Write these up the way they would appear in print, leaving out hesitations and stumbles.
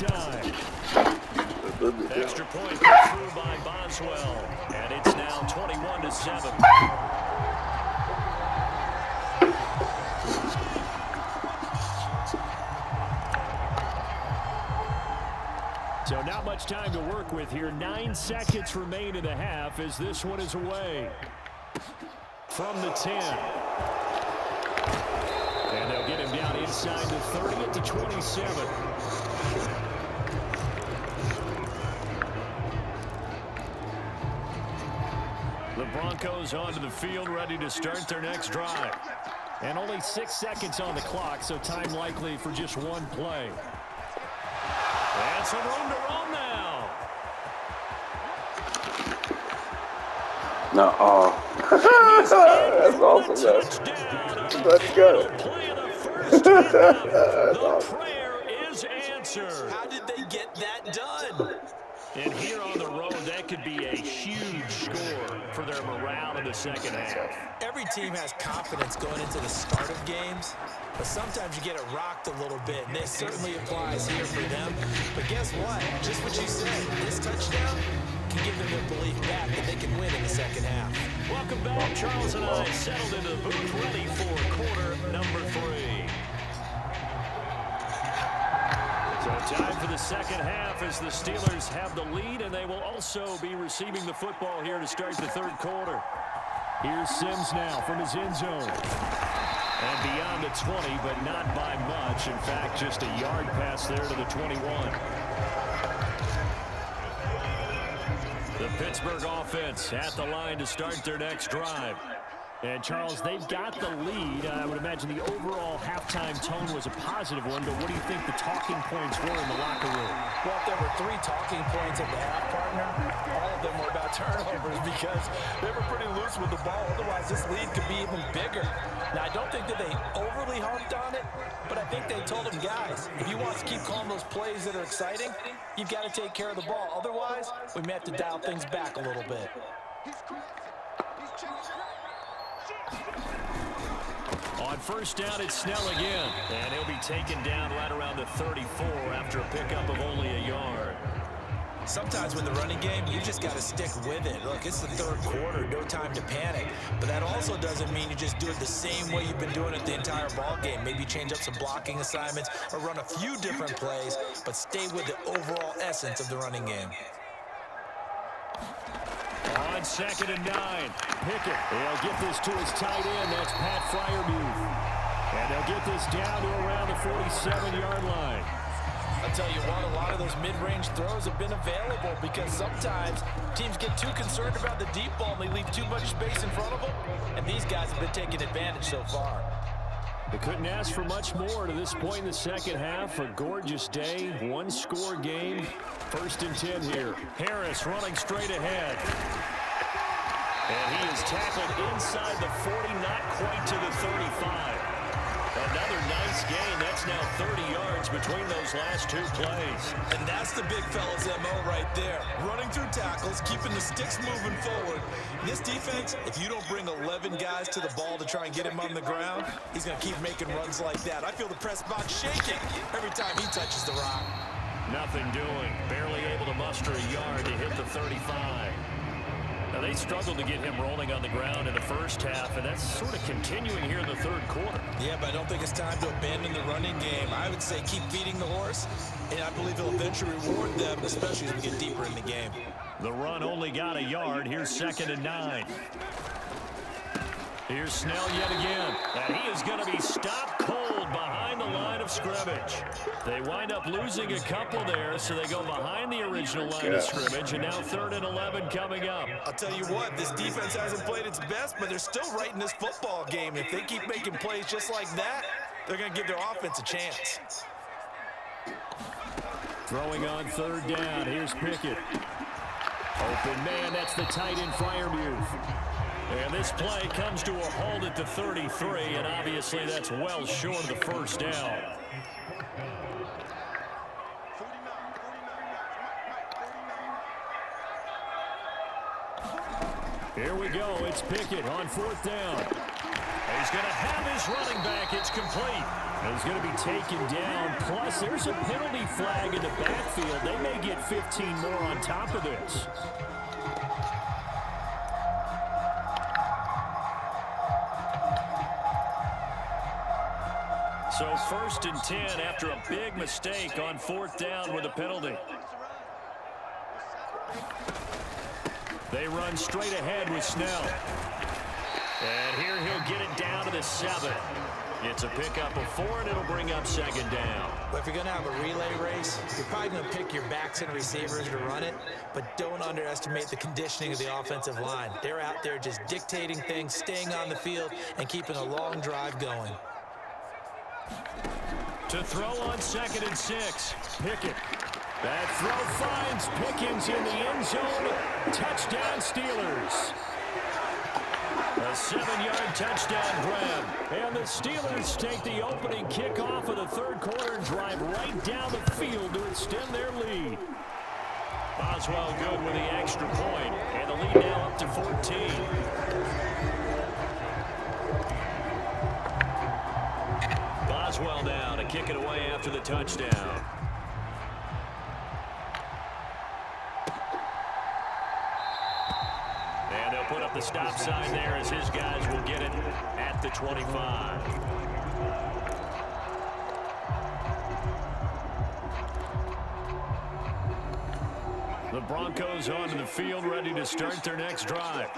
time. Extra point put through by Boswell, and it's now 21-7. So not much time to work with here. 9 seconds remain in the half as this one is away. From the 10. And they'll get him down inside the 30 at the 27. The Broncos onto the field, ready to start their next drive. And only 6 seconds on the clock, so time likely for just one play. And some room to run now. No, that's awesome, though. Let's go. The prayer is answered. How did they get that done? And here on the road, that could be a huge score for their morale in the second half. Every team has confidence going into the start of games, but sometimes you get it rocked a little bit, and this certainly applies here for them. But guess what? Just what you said, this touchdown can give them their belief back that they can win in the second half. Welcome back. Charles and I settled into the booth, ready for quarter number 3. So time for the second half as the Steelers have the lead, and they will also be receiving the football here to start the third quarter. Here's Sims now from his end zone. And beyond the 20, but not by much. In fact, just a yard pass there to the 21. The Pittsburgh offense at the line to start their next drive. And, Charles, they've got the lead. I would imagine the overall halftime tone was a positive one, but what do you think the talking points were in the locker room? Well, if there were 3 talking points at the half, partner, all of them were about turnovers because they were pretty loose with the ball. Otherwise, this lead could be even bigger. Now, I don't think that they overly harped on it, but I think they told them, guys, if you want to keep calling those plays that are exciting, you've got to take care of the ball. Otherwise, we may have to dial things back a little bit. On first down, it's Snell again. And he'll be taken down right around the 34 after a pickup of only a yard. Sometimes with the running game, you just got to stick with it. Look, it's the third quarter, no time to panic. But that also doesn't mean you just do it the same way you've been doing it the entire ball game. Maybe change up some blocking assignments or run a few different plays, but stay with the overall essence of the running game. On 2nd and 9, Pickett. They'll get this to his tight end. That's Pat Freiermuth. And they'll get this down to around the 47-yard line. I'll tell you what, a lot of those mid-range throws have been available because sometimes teams get too concerned about the deep ball and they leave too much space in front of them. And these guys have been taking advantage so far. They couldn't ask for much more to this point in the second half. A gorgeous day, one-score game. 1st and 10 here. Harris running straight ahead. And he is tackled inside the 40, not quite to the 35. Another nice gain. That's now 30 yards between those last 2 plays. And that's the big fella's MO right there. Running through tackles, keeping the sticks moving forward. This defense, if you don't bring 11 guys to the ball to try and get him on the ground, he's going to keep making runs like that. I feel the press box shaking every time he touches the rock. Nothing doing. Barely able to muster a yard to hit the 35. Now, they struggled to get him rolling on the ground in the first half, and that's sort of continuing here in the third quarter. Yeah, but I don't think it's time to abandon the running game. I would say keep feeding the horse, and I believe it'll eventually reward them, especially as we get deeper in the game. The run only got a yard. Here's 2nd and 9. Here's Snell yet again. And he is going to be stopped cold behind the line of scrimmage. They wind up losing a couple there, so they go behind the original line of scrimmage, and now 3rd and 11 coming up. I'll tell you what, this defense hasn't played its best, but they're still right in this football game. If they keep making plays just like that, they're going to give their offense a chance. Throwing on 3rd down. Here's Pickett. Open man, that's the tight end Freiermuth. And this play comes to a halt at the 33, and obviously that's well short of the first down. Here we go. It's Pickett on 4th down. He's going to have his running back. It's complete. He's going to be taken down. Plus, there's a penalty flag in the back 15 more on top of this. So 1st and 10 after a big mistake on 4th down with a penalty. They run straight ahead with Snell. And here he'll get it down to the 7. It's a pickup of 4, and it'll bring up 2nd down. Well, if you're going to have a relay race, you're probably going to pick your backs and receivers to run it, but don't underestimate the conditioning of the offensive line. They're out there just dictating things, staying on the field, and keeping a long drive going. To throw on 2nd and 6, Pickett. That throw finds Pickens in the end zone. Touchdown, Steelers. A 7-yard touchdown grab. And the Steelers take the opening kickoff of the 3rd quarter and drive right down the field to extend their lead. Boswell good with the extra point, and the lead now up to 14. Boswell now to kick it away after the touchdown. And they'll put up the stop sign there as his guys will get it at the 25. The Broncos onto the field, ready to start their next drive.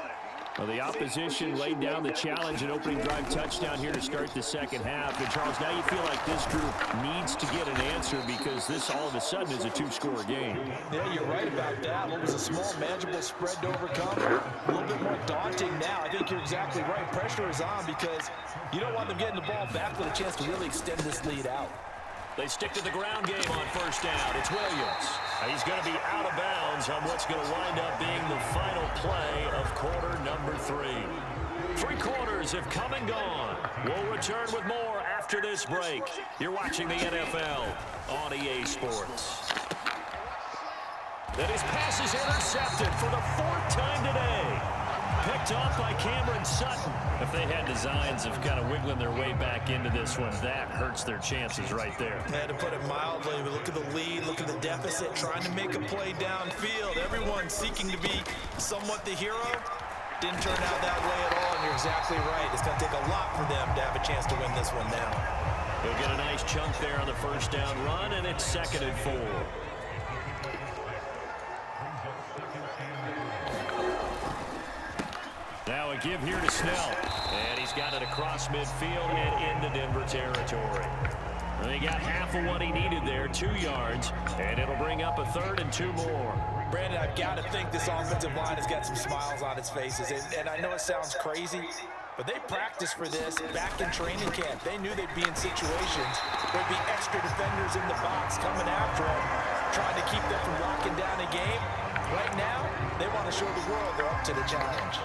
Well, the opposition laid down the challenge and opening drive touchdown here to start the 2nd half. And, Charles, now you feel like this group needs to get an answer because this all of a sudden is a 2-score game. Yeah, you're right about that. What was a small, manageable spread to overcome, a little bit more daunting now. I think you're exactly right. Pressure is on because you don't want them getting the ball back with a chance to really extend this lead out. They stick to the ground game on 1st down. It's Williams. He's going to be out of bounds on what's going to wind up being the final play of quarter number 3. 3 quarters have come and gone. We'll return with more after this break. You're watching the NFL on EA Sports. That his pass is intercepted for the 4th time today. Picked off by Cameron Sutton. If they had designs of kind of wiggling their way back into this one, that hurts their chances right there. Yeah, to put it mildly, but look at the lead, look at the deficit, trying to make a play downfield. Everyone seeking to be somewhat the hero. Didn't turn out that way at all, and you're exactly right. It's going to take a lot for them to have a chance to win this one now. He'll get a nice chunk there on the 1st down run, and it's 2nd and 4. Now a give here to Snell. And he's got it across midfield and into Denver territory. And he got half of what he needed there, 2 yards. And it'll bring up a 3rd and 2 more. Brandon, I've got to think this offensive line has got some smiles on its faces. And I know it sounds crazy, but they practiced for this back in training camp. They knew they'd be in situations where there'd be extra defenders in the box coming after them, trying to keep them from locking down a game. Right now, they want to show the world they're up to the challenge.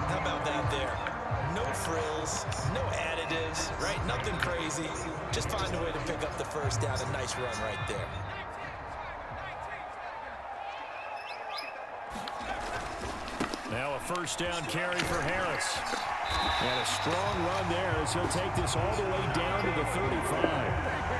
How about that there? No frills, no additives, right? Nothing crazy. Just find a way to pick up the 1st down. A nice run right there. Now a 1st down carry for Harris. And a strong run there as he'll take this all the way down to the 35.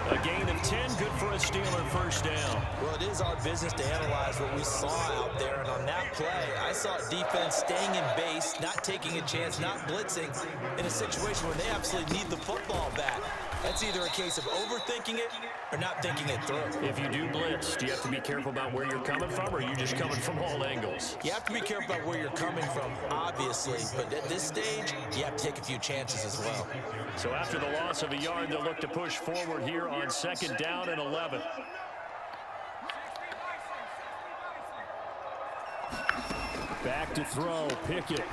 A gain of 10, good for a Steeler 1st down. Well, it is our business to analyze what we saw out there, and on that play, I saw defense staying in base, not taking a chance, not blitzing, in a situation where they absolutely need the football back. That's either a case of overthinking it or not thinking it through. If you do blitz, do you have to be careful about where you're coming from, or are you just coming from all angles? You have to be careful about where you're coming from, obviously, but at this stage, you have to take a few chances as well. So after the loss of a yard, they'll look to push forward here on 2nd down and 11. Back to throw, Pickett.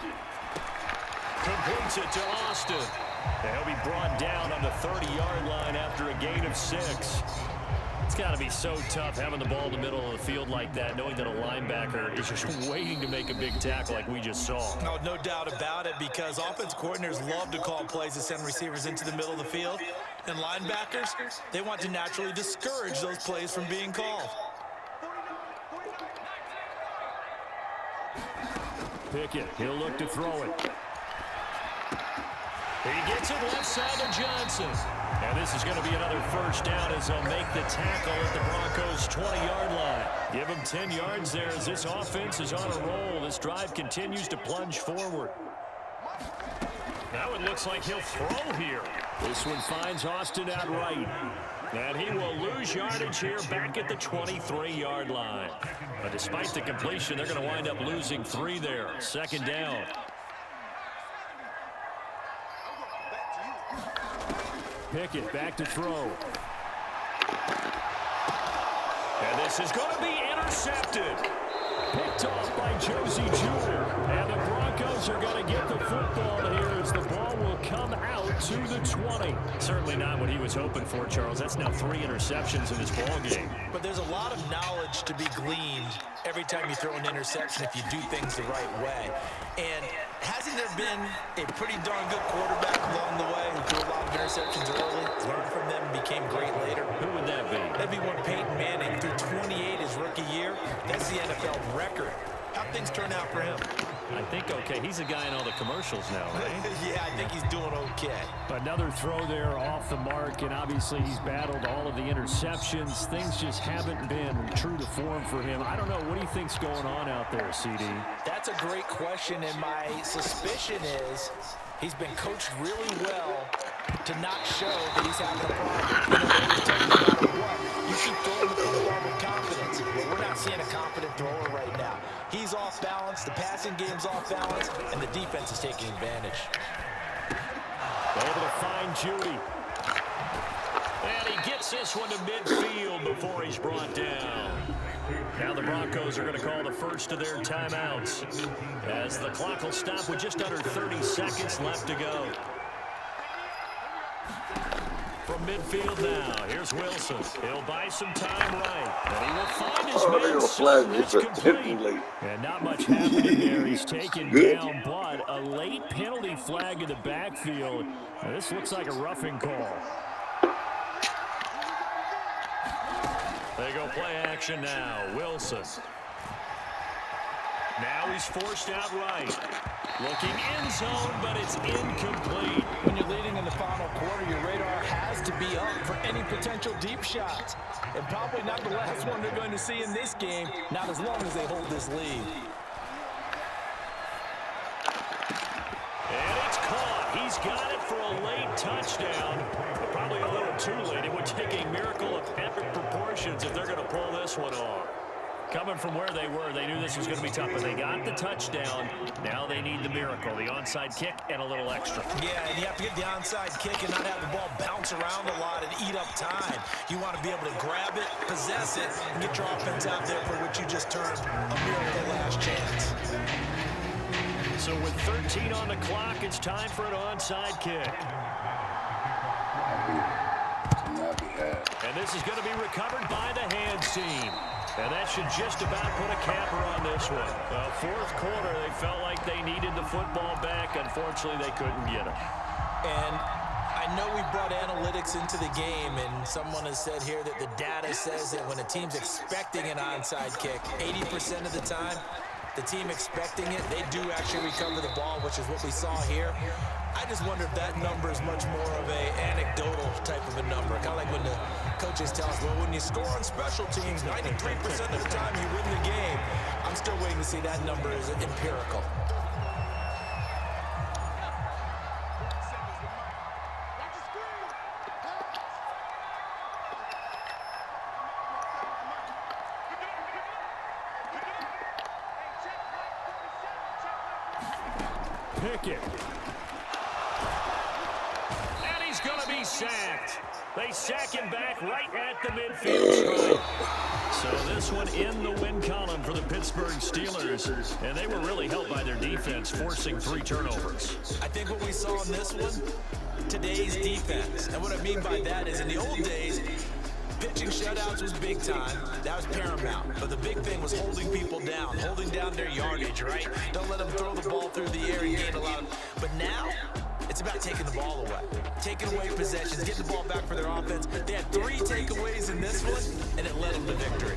Completes it to Austin. And he'll be brought down on the 30-yard line after a gain of 6. It's got to be so tough having the ball in the middle of the field like that, knowing that a linebacker is just waiting to make a big tackle like we just saw. No doubt about it, because offense coordinators love to call plays to send receivers into the middle of the field. And linebackers, they want to naturally discourage those plays from being called. Pickett, he'll look to throw it. He gets it left side to Johnson. And this is going to be another 1st down as they'll make the tackle at the Broncos' 20-yard line. Give him 10 yards there as this offense is on a roll. This drive continues to plunge forward. Now it looks like he'll throw here. This one finds Austin out right. And he will lose yardage here back at the 23-yard line. But despite the completion, they're going to wind up losing 3 there. Second down. Pickett back to throw. And this is going to be intercepted. Picked off by Josie Jr. And the Broncos are going to get the football here as the ball will come out to the 20. Certainly not what he was hoping for, Charles. That's now 3 interceptions in this ball game. But there's a lot of knowledge to be gleaned every time you throw an interception if you do things the right way. And hasn't there been a pretty darn good quarterback along the way who threw a lot of interceptions early, learned from them, and became great later? Who would that be? That'd be one Peyton Manning threw 28 his rookie year. That's the NFL record. How'd things turn out for him? I think okay. He's a guy in all the commercials now, right? Yeah, I think he's doing okay. Another throw there off the mark, and obviously he's battled all of the interceptions. Things just haven't been true to form for him. I don't know. What do you think's going on out there, CD? That's a great question, and my suspicion is he's been coached really well to not show that he's having a problem. No matter what, you keep throwing the football with confidence. Well, we're not seeing a confident thrower right now. He's off balance, the passing game's off balance, and the defense is taking advantage. Able to find Judy. And he gets this one to midfield before he's brought down. Now the Broncos are going to call the first of their timeouts as the clock will stop with just under 30 seconds left to go. From midfield now, here's Wilson. He'll buy some time right. And he will find his man. It's complete. And not much happening there. He's taken down, but a late penalty flag in the backfield. Now, this looks like a roughing call. They go play action now. Wilson. Now he's forced out right. Looking end zone, but it's incomplete. When you're leading in the final quarter, your radar has to be up for any potential deep shots. And probably not the last one they're going to see in this game, not as long as they hold this lead. And it's caught. He's got it for a late touchdown. But probably a little too late. It would take a miracle of epic proportions if they're going to pull this one off. Coming from where they were, they knew this was going to be tough, but they got the touchdown. Now they need the miracle, the onside kick and a little extra. Yeah, and you have to get the onside kick and not have the ball bounce around a lot and eat up time. You want to be able to grab it, possess it, and get your offense out there for which you just turned a miracle last chance. So with 13 on the clock, it's time for an onside kick. And this is going to be recovered by the hands team. And that should just about put a capper on this one. Fourth quarter, they felt like they needed the football back. Unfortunately, they couldn't get it. And I know we brought analytics into the game, and someone has said here that the data says that when a team's expecting an onside kick, 80% of the time, the team expecting it, they do actually recover the ball, which is what we saw here. I just wonder if that number is much more of a anecdotal type of a number. Kind of like when the coaches tell us, well, when you score on special teams, 93% of the time you win the game. I'm still waiting to see that number is empirical. Pickett. And he's going to be sacked. They sack him back right at the midfield stripe. So this one in the win column for the Pittsburgh Steelers. And they were really helped by their defense, forcing 3 turnovers. I think what we saw in this one, today's defense. And what I mean by that is in the old days, pitching shutouts was big time. That was paramount. But the big thing was holding people down, holding down their yardage, right? Don't let them throw the ball through the air and gain a lot of... But now, it's about taking the ball away. Taking away possessions, getting the ball back for their offense. They had 3 takeaways in this one, and it led them to victory.